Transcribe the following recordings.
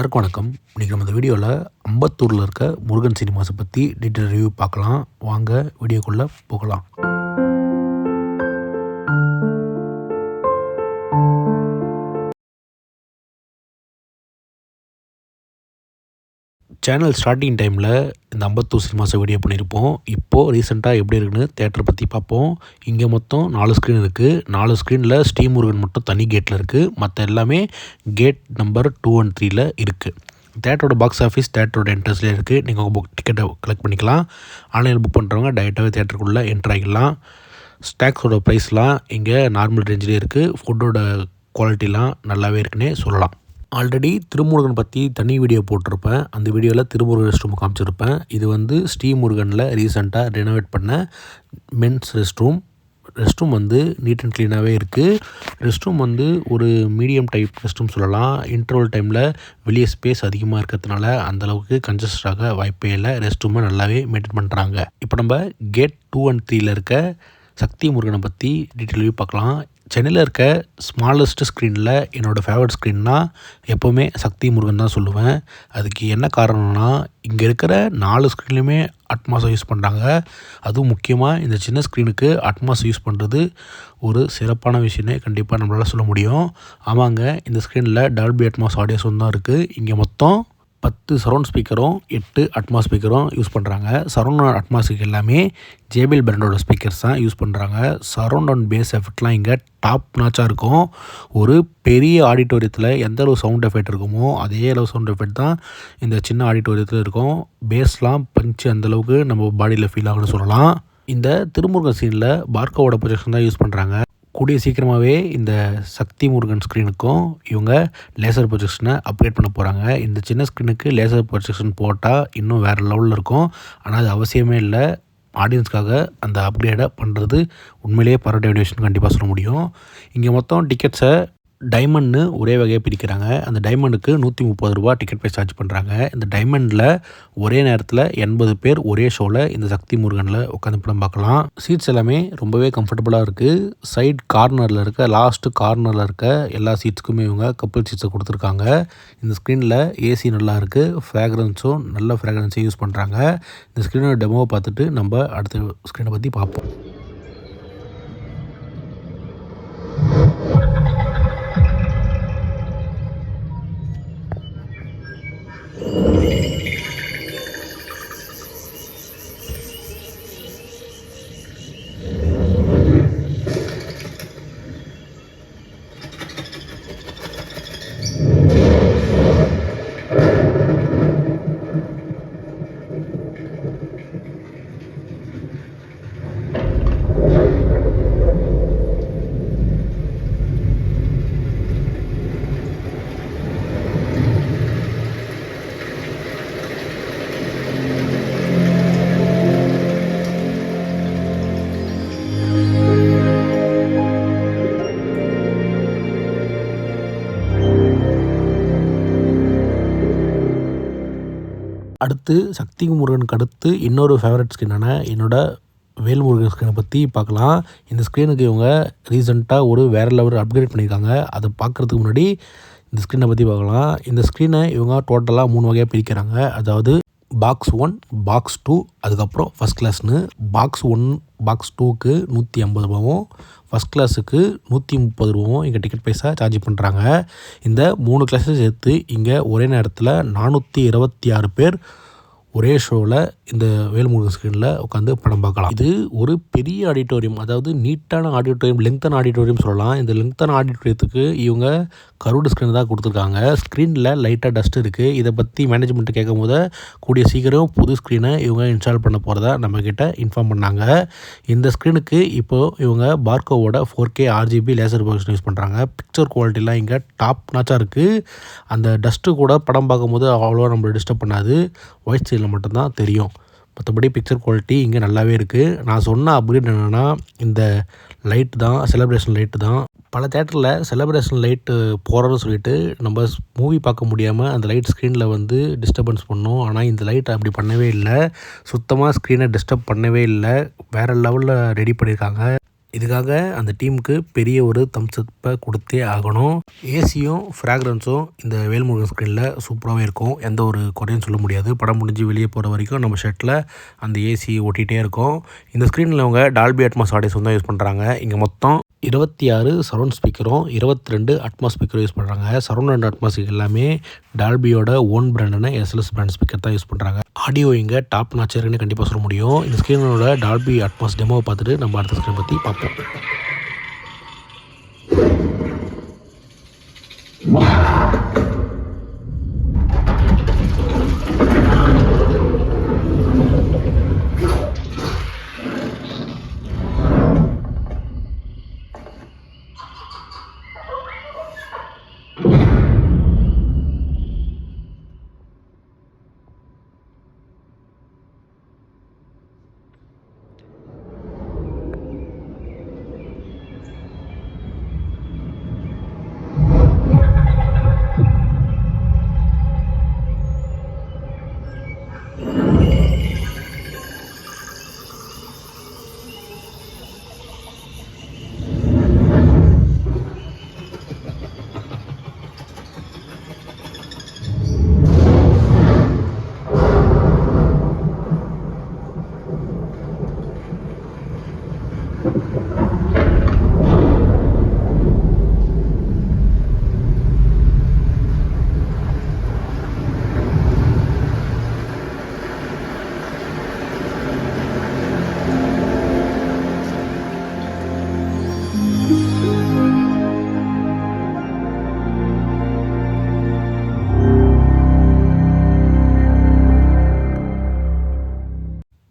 எல்லாருக்கும் வணக்கம். இன்றைக்கி நம்ம இந்த வீடியோவில் அம்பத்தூரில் இருக்க முருகன் சினிமாஸை பற்றி டீட்டெயில் ரிவ்யூ பார்க்கலாம். வாங்க வீடியோக்குள்ளே போகலாம். சேனல் ஸ்டார்டிங் டைமில் இந்த அம்பத்தூர் சினிமாஸை வீடியோ பண்ணியிருப்போம். இப்போது ரீசெண்டாக எப்படி இருக்குன்னு தேட்டரை பற்றி பார்ப்போம். இங்கே மொத்தம் 4 ஸ்க்ரீன் இருக்குது. 4 ஸ்க்ரீனில் ஸ்ரீ முருகன் மட்டும் தனி கேட்டில் இருக்குது. மற்ற எல்லாமே கேட் நம்பர் 2 and 3 இருக்குது. தேட்டரோட பாக்ஸ் ஆஃபீஸ் தேட்டரோட என்ட்ரன்ஸ்லேயே இருக்குது. நீங்கள் உங்கள் டிக்கெட்டை கலெக்ட் பண்ணிக்கலாம். ஆன்லைனில் புக் பண்ணுறவங்க டைரெக்டாகவே தேட்டருக்குள்ளே என்ட்ரு ஆகிடலாம். ஸ்நாக்ஸோட ப்ரைஸ்லாம் இங்கே நார்மல் ரேஞ்சிலே இருக்குது. ஃபுட்டோட குவாலிட்டிலாம் நல்லாவே இருக்குன்னே சொல்லலாம். ஆல்ரெடி திருமுருகன் பற்றி தனி வீடியோ போட்டிருப்பேன். அந்த வீடியோவில் திருமுருகன் ரெஸ்ட் ரூம் காமிச்சிருப்பேன். இது வந்து ஸ்ரீமுருகனில் ரீசெண்டாக ரெனோவேட் பண்ண men's rest room. Rest room வந்து நீட் அண்ட் க்ளீனாகவே இருக்குது. ரெஸ்ட் ரூம் வந்து ஒரு மீடியம் டைப் ரெஸ்ட் ரூம் சொல்லலாம். இன்டர்வல் டைமில் வெளியே ஸ்பேஸ் அதிகமாக இருக்கிறதுனால அந்தளவுக்கு கன்ஜஸ்டாக வாய்ப்பே இல்லை. ரெஸ்ட் ரூமை நல்லாவே மெயின்டைன் பண்ணுறாங்க. இப்போ நம்ம கேட் 2 and 3 இருக்க சக்தி முருகனை பற்றி டீட்டெயிலாக பார்க்கலாம். சென்னையில் இருக்க ஸ்மாலஸ்ட் ஸ்க்ரீனில் என்னோடய ஃபேவரட் ஸ்க்ரீன்னா எப்போவுமே சக்தி முருகன் தான் சொல்லுவேன். அதுக்கு என்ன காரணம்னா, இங்கே இருக்கிற 4 ஸ்க்ரீன்லையுமே அட்மாஸை யூஸ் பண்ணுறாங்க. அதுவும் முக்கியமாக இந்த சின்ன ஸ்க்ரீனுக்கு அட்மாஸ் யூஸ் பண்ணுறது ஒரு சிறப்பான விஷயமே கண்டிப்பாக நம்மளால் சொல்ல முடியும். ஆமாங்க, இந்த ஸ்க்ரீனில் டால்பி அட்மாஸ் ஆடியோ சவுண்ட் தான் இருக்குது. இங்கே மொத்தம் 10 சரௌண்ட் ஸ்பீக்கரும் 8 அட்மாஸ் ஸ்பீக்கரும் யூஸ் பண்ணுறாங்க. சரௌண்ட் அட்மாஸுக்கு எல்லாமே ஜேபிஎல் பிராண்டோட ஸ்பீக்கர்ஸ் தான் யூஸ் பண்ணுறாங்க. சரௌண்ட் அண்ட் பேஸ் எஃபெக்ட்லாம் இங்கே டாப் நாச்சாக இருக்கும். ஒரு பெரிய ஆடிட்டோரியத்தில் எந்த அளவு சவுண்ட் எஃபெக்ட் இருக்குமோ அதே அளவு சவுண்ட் எஃபெக்ட் தான் இந்த சின்ன ஆடிட்டோரியத்தில் இருக்கும். பேஸ்லாம் பஞ்சு அந்தளவுக்கு நம்ம பாடியில் ஃபீல் ஆகுன்னு சொல்லலாம். இந்த திருமுருகன் சீனில் பார்க்கோவோட ப்ரொஜெக்ஷன் தான் யூஸ் பண்ணுறாங்க. கூடிய சீக்கிரமாகவே இந்த சக்தி முருகன் ஸ்க்ரீனுக்கும் இவங்க லேசர் ப்ரொஜெக்ஷனை அப்கிரேட் பண்ண போகிறாங்க. இந்த சின்ன ஸ்க்ரீனுக்கு லேசர் ப்ரொஜெக்ஷன் போட்டால் இன்னும் வேறு லெவலில் இருக்கும். ஆனால் அது அவசியமே இல்லை. ஆடியன்ஸ்க்காக அந்த அப்கிரேடை பண்ணுறது உண்மையிலேயே பாராட்ட வேண்டிய விஷயம் கண்டிப்பாக சொல்ல முடியும். இங்கே மொத்தம் டிக்கெட்ஸை டைமண்ட்னு ஒரே வகையாக பிரிக்கிறாங்க. அந்த டைமண்டுக்கு 130 ரூபா டிக்கெட் ப்ரைஸ் சார்ஜ் பண்ணுறாங்க. இந்த டைமண்டில் ஒரே நேரத்தில் 80 பேர் ஒரே ஷோவில் இந்த சக்தி முருகனில் உட்காந்து படம் பார்க்கலாம். சீட்ஸ் எல்லாமே ரொம்பவே கம்ஃபர்டபுளாக இருக்குது. சைட் கார்னரில் இருக்க லாஸ்ட்டு கார்னரில் இருக்க எல்லா சீட்ஸுக்குமே இவங்க கப்புள் சீட்ஸை கொடுத்துருக்காங்க. இந்த ஸ்க்ரீனில் ஏசி நல்லா இருக்குது. ஃப்ராக்ரன்ஸும் நல்ல ஃப்ராக்ரன்ஸையும் யூஸ் பண்ணுறாங்க. இந்த ஸ்க்ரீனோட டெமோவை பார்த்துட்டு நம்ம அடுத்த ஸ்க்ரீனை பற்றி பார்ப்போம். அடுத்து சக்தி முருகனுக்கு அடுத்து இன்னொரு ஃபேவரட் ஸ்க்ரீனான என்னோடய வேல்முருகன் ஸ்க்ரீனை பற்றி பார்க்கலாம். இந்த ஸ்க்ரீனுக்கு இவங்க ரீசெண்டாக ஒரு வேறு லெவல் அப்கிரேட் பண்ணியிருக்காங்க. அதை பார்க்குறதுக்கு முன்னாடி இந்த ஸ்க்ரீனை பற்றி பார்க்கலாம். இந்த ஸ்க்ரீனை இவங்க டோட்டலாக 3 வகையாக பிரிக்கிறாங்க. அதாவது பாக்ஸ் 1, பாக்ஸ் 2, அதுக்கப்புறம் ஃபஸ்ட் கிளாஸ்னு. பாக்ஸ் 1 பாக்ஸ் 2க்கு 150 ரூபாவும், ஃபஸ்ட் கிளாஸுக்கு 130 ரூபாவும் இங்கே டிக்கெட் ப்ரைஸாக சார்ஜ் பண்ணுறாங்க. இந்த 3 கிளாஸும் சேர்த்து இங்கே ஒரே நேரத்தில் 426 பேர் ஒரே ஷோவில் இந்த வேல்முருகன் ஸ்க்ரீனில் உட்காந்து படம் பார்க்கலாம். இது ஒரு பெரிய ஆடிட்டோரியம், அதாவது நீட்டான ஆடிட்டோரியம், லெங்க்தான ஆடிட்டோரியம் சொல்லலாம். இந்த லெங்க்தான ஆடிட்டோரியத்துக்கு இவங்க கருடு ஸ்க்ரீன் தான் கொடுத்துருக்காங்க. ஸ்க்ரீனில் லைட்டாக டஸ்ட் இருக்குது. இதை பற்றி மேனேஜ்மெண்ட்டு கேட்கும் போது கூடிய சீக்கிரம் புது ஸ்க்ரீனை இவங்க இன்ஸ்டால் பண்ண போகிறதா நம்மக்கிட்ட இன்ஃபார்ம் பண்ணாங்க. இந்த ஸ்க்ரீனுக்கு இப்போது இவங்க பார்க்கோவோட 4K RGB laser projection use பண்ணுறாங்க. பிக்சர் குவாலிட்டிலாம் இங்கே டாப் நாச்சாக இருக்குது. அந்த டஸ்ட்டு கூட படம் பார்க்கும்போது அவ்வளோ நம்மளை டிஸ்டர்ப் பண்ணாது. ஒயிட் சைடில் மட்டும்தான் தெரியும். மற்றபடி பிக்சர் குவாலிட்டி இங்கே நல்லாவே இருக்குது. நான் சொன்ன அப்கிரேட் என்னென்னா இந்த லைட்டு தான், செலிப்ரேஷன் லைட்டு தான். பல தேட்டரில் செலிப்ரேஷன் லைட்டு போகிறோன்னு சொல்லிட்டு நம்ம மூவி பார்க்க முடியாமல் அந்த லைட் ஸ்க்ரீனில் வந்து டிஸ்டர்பன்ஸ் பண்ணோம். ஆனால் இந்த லைட் அப்படி பண்ணவே இல்லை. சுத்தமாக ஸ்க்ரீனை டிஸ்டர்ப் பண்ணவே இல்லை. வேறு லெவலில் ரெடி பண்ணியிருக்காங்க. இதுக்காக அந்த டீமுக்கு பெரிய ஒரு தம்ஸ் அப்பை கொடுத்தே ஆகணும். ஏசியும் ஃப்ராக்ரன்ஸும் இந்த வேல்முருகன் ஸ்க்ரீனில் சூப்பராகவே இருக்கும். எந்த ஒரு குறையும் சொல்ல முடியாது. படம் முடிஞ்சு வெளியே போகிற வரைக்கும் நம்ம ஷர்ட்டில் அந்த ஏசி ஓட்டிகிட்டே இருக்கும். இந்த ஸ்க்ரீனில் அவங்க டால்பி அட்மாஸ் ஆடியோஸ் தான் யூஸ் பண்ணுறாங்க. இங்கே மொத்தம் 26 சரௌண்ட் ஸ்பீக்கரும் 22 அட்மாஸ் ஸ்பீக்கரும் யூஸ் பண்ணுறாங்க. சரௌண்ட் அண்ட் அட்மாஸ்க்கு எல்லாமே டால்பியோட ஓன் பிராண்டான எஸ்எல்எஸ் பிராண்ட் ஸ்பீக்கர் தான் யூஸ் பண்ணுறாங்க. ஆடியோ இங்கே டாப் நாச்சாக இருக்குன்னு கண்டிப்பாக சொல்ல முடியும். இந்த ஸ்க்ரீனோட டால்பி அட்மாஸ் டெமோவை பார்த்துட்டு நம்ம அடுத்த ஸ்க்ரீன் பற்றி பார்ப்போம்.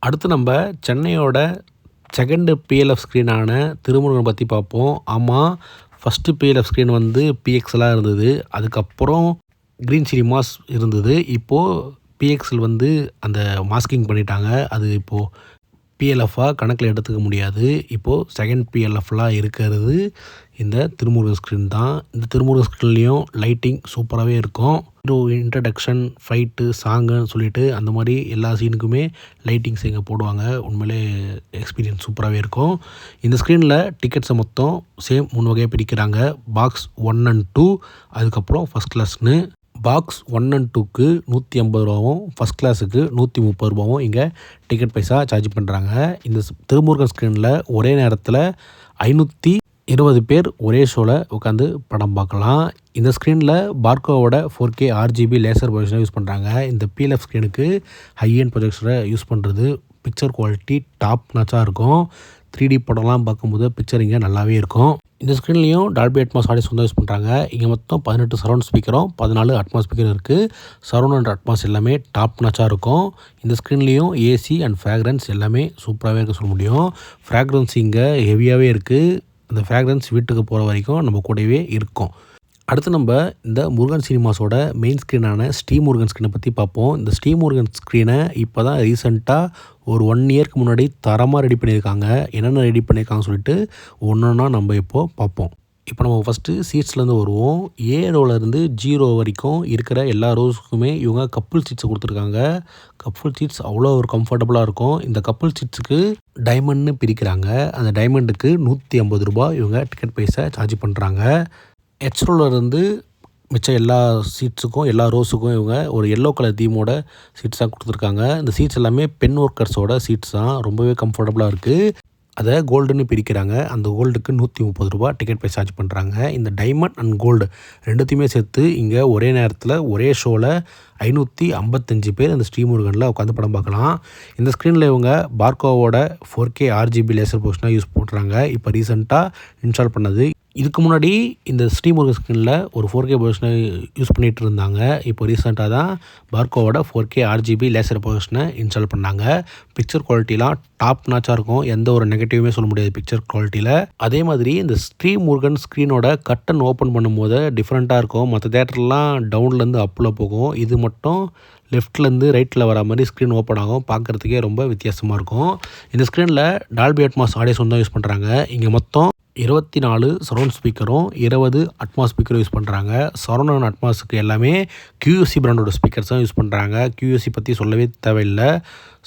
அடுத்து நம்ம சென்னையோட செகண்டு பிஎல்எஃப் ஸ்க்ரீனான திருமுருகன் பற்றி பார்ப்போம். ஆமாம், ஃபஸ்ட்டு பிஎல்எஃப் ஸ்க்ரீன் வந்து பிஎக்ஸ்எலாக இருந்தது. அதுக்கப்புறம் க்ரீன் சினிமாஸ் இருந்தது. இப்போது பிஎக்ஸ்எல் வந்து அந்த மாஸ்கிங் பண்ணிட்டாங்க. அது இப்போது பிஎல்எஃபாக கணக்கில் எடுத்துக்க முடியாது. இப்போது செகண்ட் பிஎல்எஃப்லாம் இருக்கிறது இந்த திருமுருகன் ஸ்க்ரீன் தான். இந்த திருமுருகன் ஸ்க்ரீன்லேயும் லைட்டிங் சூப்பராகவே இருக்கும். ஹீரோ இன்ட்ரடக்ஷன், ஃபைட்டு, சாங்குன்னு சொல்லிட்டு அந்த மாதிரி எல்லா சீனுக்குமே லைட்டிங்ஸ் இங்கே போடுவாங்க. உண்மையிலே எக்ஸ்பீரியன்ஸ் சூப்பராகவே இருக்கும். இந்த ஸ்க்ரீனில் டிக்கெட்ஸை மொத்தம் சேம் 3 வகையாக பிரிக்கிறாங்க. பாக்ஸ் 1 and 2, அதுக்கப்புறம் ஃபஸ்ட் கிளாஸ்னு. பாக்ஸ் 1 and 2க்கு 150 ரூபாவும், ஃபஸ்ட் கிளாஸுக்கு 130 ரூபாவும் இங்கே டிக்கெட் பைசா சார்ஜ் பண்ணுறாங்க. இந்த திருமுருகன் ஸ்க்ரீனில் ஒரே நேரத்தில் 520 பேர் ஒரே ஷோவில் உட்காந்து படம் பார்க்கலாம். இந்த ஸ்க்ரீனில் பார்க்கோவோட 4K RGB லேசர் ப்ரொஜெக்டரை யூஸ் பண்ணுறாங்க. இந்த பிஎல்எஃப் ஸ்க்ரீனுக்கு ஹை எண்ட் ப்ரொஜெக்டரை யூஸ் பண்ணுறது பிக்சர் குவாலிட்டி டாப் நாச்சாக இருக்கும். 3D படம்லாம் பார்க்கும்போது பிக்சர் இங்கே நல்லாவே இருக்கும். இந்த ஸ்க்ரீன்லேயும் டால்பி அட்மாஸ் ஆடியோஸ் வந்து யூஸ் பண்ணுறாங்க. இங்கே மொத்தம் 18 சரௌண்ட் ஸ்பீக்கரும் 14 அட்மாஸ் ஸ்பீக்கரும் இருக்குது. சரௌண்ட் அண்ட் அட்மாஸ் எல்லாமே டாப் நாச்சாக இருக்கும். இந்த ஸ்க்ரீன்லேயும் ஏசி அண்ட் ஃப்ராக்ரன்ஸ் எல்லாமே சூப்பராகவே இருக்க சொல்ல முடியும். ஃப்ராக்ரன்ஸ் இங்கே ஹெவியாகவே இருக்குது. அந்த ஃப்ராக்ரன்ஸ் வீட்டுக்கு போகிற வரைக்கும் நம்ம கூடவே இருக்கும். அடுத்து நம்ம இந்த முருகன் சினிமாஸோட மெயின் ஸ்க்ரீனான ஸ்ரீமுருகன் ஸ்க்ரீனை பற்றி பார்ப்போம். இந்த ஸ்ரீமுருகன் ஸ்க்ரீனை இப்போ தான் ரீசெண்டாக ஒரு 1 இயர்க்கு முன்னாடி தரமாக ரெடி பண்ணியிருக்காங்க. என்னென்ன ரெடி பண்ணியிருக்காங்கன்னு சொல்லிட்டு ஒன்றா நம்ம இப்போது பார்ப்போம். இப்போ நம்ம ஃபஸ்ட்டு சீட்ஸ்லேருந்து வருவோம். A ரோலேருந்து G ரோ வரைக்கும் இருக்கிற எல்லா ரோஸுக்குமே இவங்க கப்புள் சீட்ஸை கொடுத்துருக்காங்க. கப்புள் சீட்ஸ் அவ்வளோ ஒரு கம்ஃபர்டபுளாக இருக்கும். இந்த கப்புள் சீட்ஸுக்கு டைமண்ட்னு பிரிக்கிறாங்க. அந்த டைமண்டுக்கு 150 ரூபா இவங்க டிக்கெட் பைசா சார்ஜ் பண்ணுறாங்க. H ரோலேருந்து மிச்சம் எல்லா சீட்ஸுக்கும் எல்லா ரோஸுக்கும் இவங்க ஒரு எல்லோ கலர் தீமோட சீட்ஸ் தான் கொடுத்துருக்காங்க. இந்த சீட்ஸ் எல்லாமே பென் ஒர்க்கர்ஸோட சீட்ஸ் தான். ரொம்பவே கம்ஃபர்டபுளாக இருக்குது. அதை கோல்டுன்னு பிரிக்கிறாங்க. அந்த கோல்டுக்கு 130 ரூபா டிக்கெட் பைசா சார்ஜ் பண்ணுறாங்க. இந்த டைமண்ட் அண்ட் கோல்டு ரெண்டுத்தையுமே சேர்த்து இங்கே ஒரே நேரத்தில் ஒரே ஷோவில் 555 பேர் இந்த ஸ்ரீமுருகனில் உட்காந்து படம் பார்க்கலாம். இந்த ஸ்க்ரீனில் இவங்க பார்க்கோவோட 4K RGB லேசர் ப்ரொஜெக்டரை யூஸ் பண்ணுறாங்க. இப்போ ரீசெண்டாக இன்ஸ்டால் பண்ணது. இதுக்கு முன்னாடி இந்த ஸ்ரீமுருகன் ஸ்க்ரீனில் ஒரு 4K ப்ரொஜெக்டரை யூஸ் பண்ணிகிட்டு இருந்தாங்க. இப்போ ரீசெண்டாக தான் பார்க்கோவோட 4K RGB லேசர் ப்ரொஜெக்டரை இன்ஸ்டால் பண்ணாங்க. பிக்சர் குவாலிட்டிலாம் டாப் நாச்சாக இருக்கும். எந்த ஒரு நெகட்டிவுமே சொல்ல முடியாது பிக்சர் குவாலிட்டியில். அதே மாதிரி இந்த ஸ்ரீமுருகன் ஸ்க்ரீனோட கட்டன் ஓப்பன் பண்ணும்போது டிஃப்ரெண்ட்டாக இருக்கும். மற்ற தேட்டர்லாம் டவுன்லேருந்து அப்பில் போகும். இது மட்டும் லெஃப்ட்லேருந்து ரைட்டில் வர மாதிரி ஸ்க்ரீன் ஓப்பன் ஆகும். பார்க்குறதுக்கே ரொம்ப வித்தியாசமாக இருக்கும். இந்த ஸ்க்ரீனில் டால்பி அட்மாஸ் ஆடியோஸ் தான் யூஸ் பண்ணுறாங்க. இங்கே மொத்தம் 24 சரவுண்ட் ஸ்பீக்கரும் 20 அட்மாஸ் ஸ்பீக்கரும் யூஸ் பண்ணுறாங்க. சரவுண்ட் அண்ட் அட்மாஸுக்கு எல்லாமே QSC பிராண்டோட ஸ்பீக்கர்ஸ் தான் யூஸ் பண்ணுறாங்க. QSC பற்றி சொல்லவே தேவையில்லை.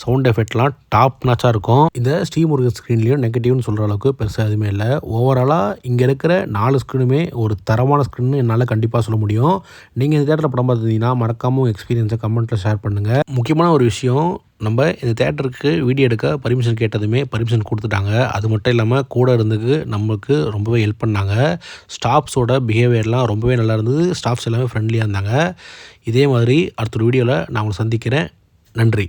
சவுண்ட் எஃபெக்ட்லாம் டாப் நாச்சாக இருக்கும். இந்த ஸ்ரீ முருகன் ஸ்க்ரீன்லேயும் நெகட்டிவ்னு சொல்கிற அளவுக்கு பெருசாக எதுவுமே இல்லை. ஓவராலாக இங்கே இருக்கிற 4 ஸ்க்ரீனுமே ஒரு தரமான ஸ்க்ரீன்னு என்னால் கண்டிப்பாக சொல்ல முடியும். நீங்கள் இந்த தேட்டரில் படம் பார்த்துருந்தீங்கன்னா மறக்காமல் எக்ஸ்பீரியன்ஸை கமெண்ட்டில் ஷேர் பண்ணுங்கள். முக்கியமான ஒரு விஷயம், நம்ம இந்த தேட்டருக்கு வீடியோ எடுக்க பர்மிஷன் கேட்டதுமே பர்மிஷன் கொடுத்துட்டாங்க. அது மட்டும் இல்லாமல் கூட இருந்ததுக்கு நம்மளுக்கு ரொம்பவே ஹெல்ப் பண்ணாங்க. ஸ்டாஃப்ஸோட பிஹேவியர்லாம் ரொம்பவே நல்லா இருந்தது. ஸ்டாஃப்ஸ் எல்லாமே ஃப்ரெண்ட்லியாக இருந்தாங்க. இதே மாதிரி அடுத்த ஒரு வீடியோவில் நான் உங்களை சந்திக்கிறேன். நன்றி.